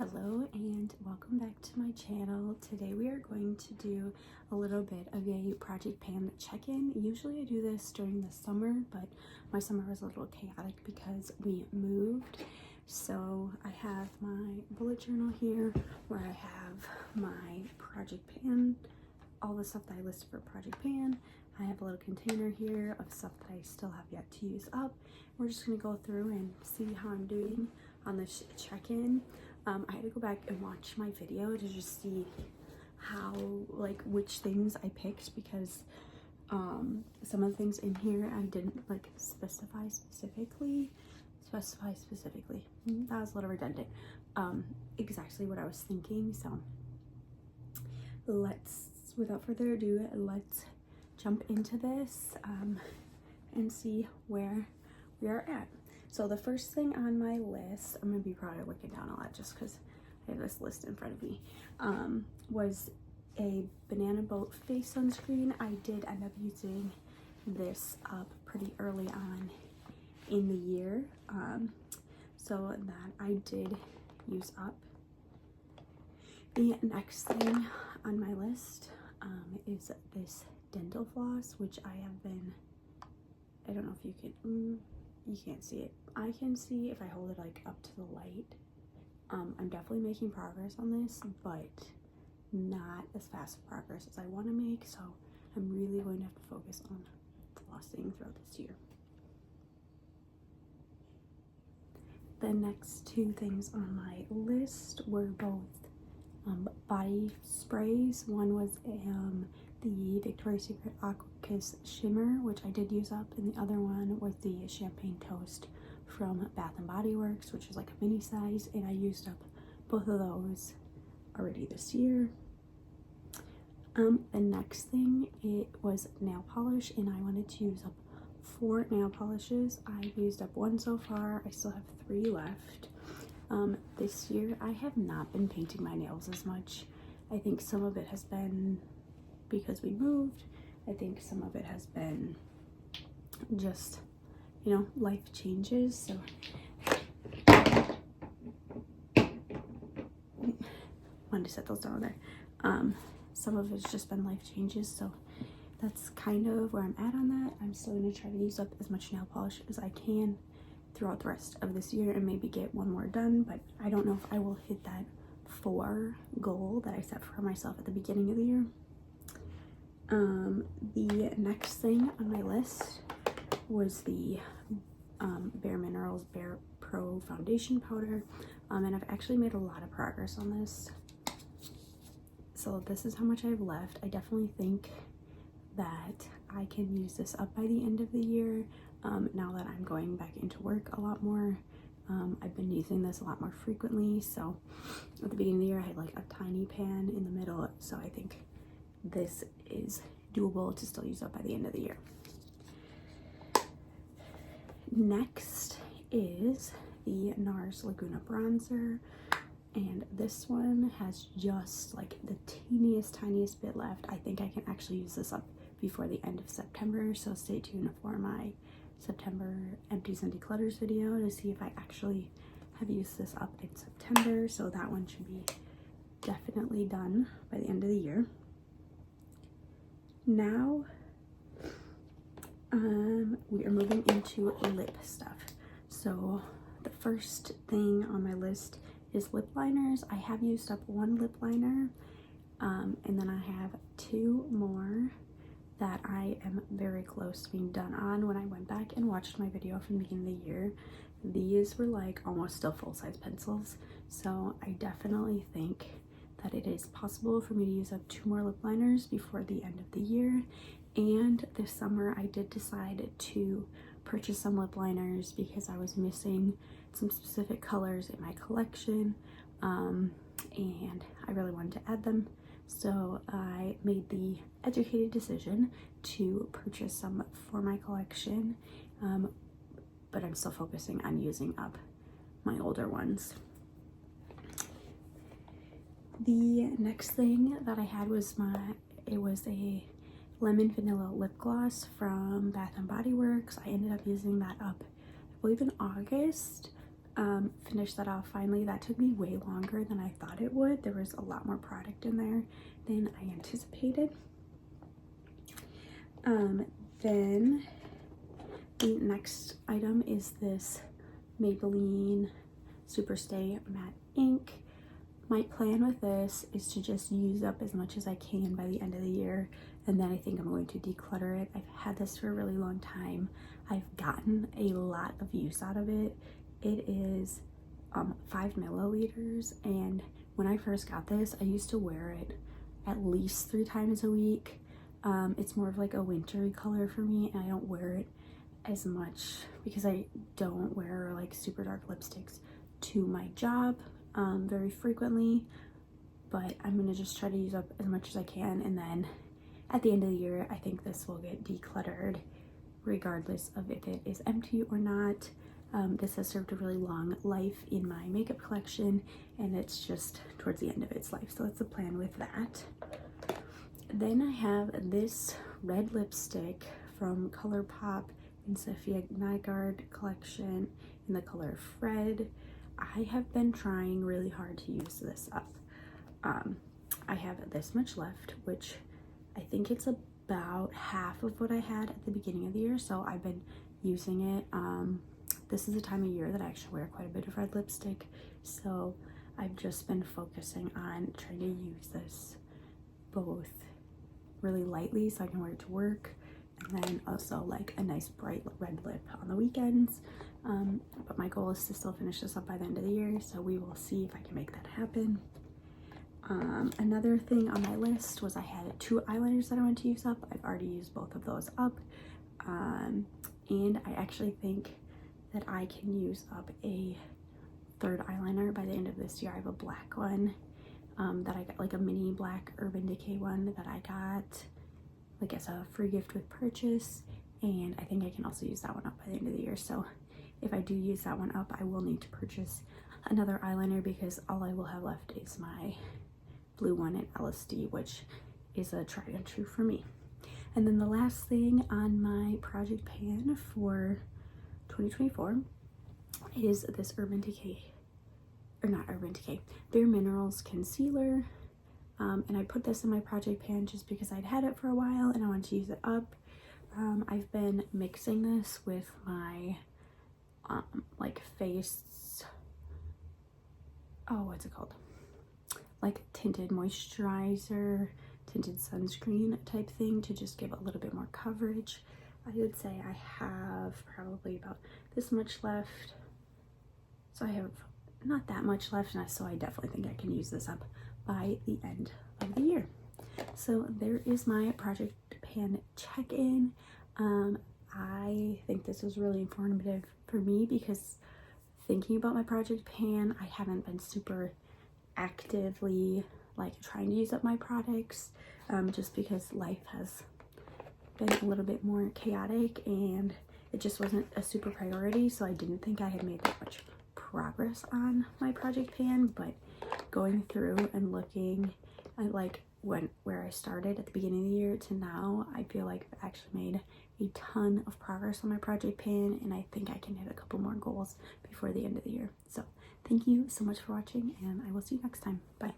Hello and welcome back to my channel. Today we are going to do a little bit of a Project Pan check-in. Usually I do this during the summer, but my summer was a little chaotic because we moved. So I have my bullet journal here where I have my Project Pan, all the stuff that I listed for Project Pan. I have a little container here of stuff that I still have yet to use up. We're just going to go through and see how I'm doing on this check-in. I had to go back and watch my video to just see how, which things I picked, because some of the things in here I didn't specify specifically. That was a little redundant. Exactly what I was thinking. So without further ado, let's jump into this and see where we are at. So the first thing on my list, I'm gonna be probably looking down a lot just because I have this list in front of me, was a Banana Boat face sunscreen. I did end up using this up pretty early on in the year, so that I did use up. The next thing on my list is this dental floss, which I have been, I don't know if you can, you can't see it. I can see if I hold it up to the light. I'm definitely making progress on this, but not as fast of progress as I want to make, so I'm really going to have to focus on flossing throughout this year. The next two things on my list were both body sprays. One was the Victoria's Secret Aqua Kiss Shimmer, which I did use up, and the other one was the Champagne Toast from Bath & Body Works, which is like a mini size, and I used up both of those already this year. The next thing, it was nail polish, and I wanted to use up 4 nail polishes. I used up 1 so far. I still have 3 left. This year I have not been painting my nails as much. I think some of it has been because we moved. I think some of it has been just, you know, life changes. So wanted to set those down there. Some of it's just been life changes, so that's kind of where I'm at on that. I'm still going to try to use up as much nail polish as I can throughout the rest of this year and maybe get 1 more done, but I don't know if I will hit that 4 goal that I set for myself at the beginning of the year. The next thing on my list was the Bare Minerals Bare Pro Foundation Powder, and I've actually made a lot of progress on this. So this is how much I have left. I definitely think that I can use this up by the end of the year. Now that I'm going back into work a lot more, I've been using this a lot more frequently. So at the beginning of the year I had like a tiny pan in the middle, so I think this is doable to still use up by the end of the year. Next is the NARS Laguna bronzer, and this one has just like the tiniest bit left. I think I can actually use this up before the end of September, so stay tuned for my September empties and declutters video to see if I actually have used this up in September. So that one should be definitely done by the end of the year. Now we are moving into lip stuff. So the first thing on my list is lip liners. I have used up 1 lip liner, and then I have 2 more that I am very close to being done on. When I went back and watched my video from the beginning of the year, these were like almost still full-size pencils, so I definitely think that it is possible for me to use up 2 more lip liners before the end of the year. And this summer I did decide to purchase some lip liners because I was missing some specific colors in my collection, and I really wanted to add them. So I made the educated decision to purchase some for my collection, but I'm still focusing on using up my older ones. The next thing that I had was it was a lemon vanilla lip gloss from Bath & Body Works. I ended up using that up, I believe, in August. finish that off finally. That took me way longer than I thought it would. There was a lot more product in there than I anticipated. Then the next item is this Maybelline Superstay Matte Ink. My plan with this is to just use up as much as I can by the end of the year, and then I think I'm going to declutter it. I've had this for a really long time. I've gotten a lot of use out of it. It is 5 milliliters, and when I first got this, I used to wear it at least 3 times a week. It's more of like a wintry color for me, and I don't wear it as much because I don't wear like super dark lipsticks to my job very frequently, but I'm gonna just try to use up as much as I can, and then at the end of the year I think this will get decluttered regardless of if it is empty or not. This has served a really long life in my makeup collection, and it's just towards the end of its life, so that's the plan with that. Then I have this red lipstick from ColourPop in Sofia Nygaard collection in the color Fred. I have been trying really hard to use this up. I have this much left, which I think it's about half of what I had at the beginning of the year, so I've been using it. This is the time of year that I actually wear quite a bit of red lipstick, so I've just been focusing on trying to use this both really lightly so I can wear it to work, and then also like a nice bright red lip on the weekends. But my goal is to still finish this up by the end of the year, so we will see if I can make that happen. Another thing on my list was I had 2 eyeliners that I wanted to use up. I've already used both of those up, and I actually think that I can use up a 3rd eyeliner by the end of this year. I have a black one that I got, like a mini black Urban Decay one that I got like as a free gift with purchase, and I think I can also use that one up by the end of the year. So if I do use that one up, I will need to purchase another eyeliner because all I will have left is my blue one at LSD, which is a tried and true for me. And then the last thing on my project pan for 2024 is this Urban Decay, or not Urban Decay, Bare Minerals concealer. And I put this in my project pan just because I'd had it for a while and I wanted to use it up. I've been mixing this with my like face, oh, what's it called? Like tinted moisturizer, tinted sunscreen type thing to just give a little bit more coverage. I would say I have probably about this much left. So I have not that much left, and so I definitely think I can use this up by the end of the year. So there is my project pan check-in. I think this was really informative for me because thinking about my project pan, I haven't been super actively like trying to use up my products, just because life has been a little bit more chaotic and it just wasn't a super priority, so I didn't think I had made that much progress on my project pan. But going through and looking at like where I started at the beginning of the year to now, I feel like I've actually made a ton of progress on my project pan, and I think I can hit a couple more goals before the end of the year. So thank you so much for watching, and I will see you next time. Bye.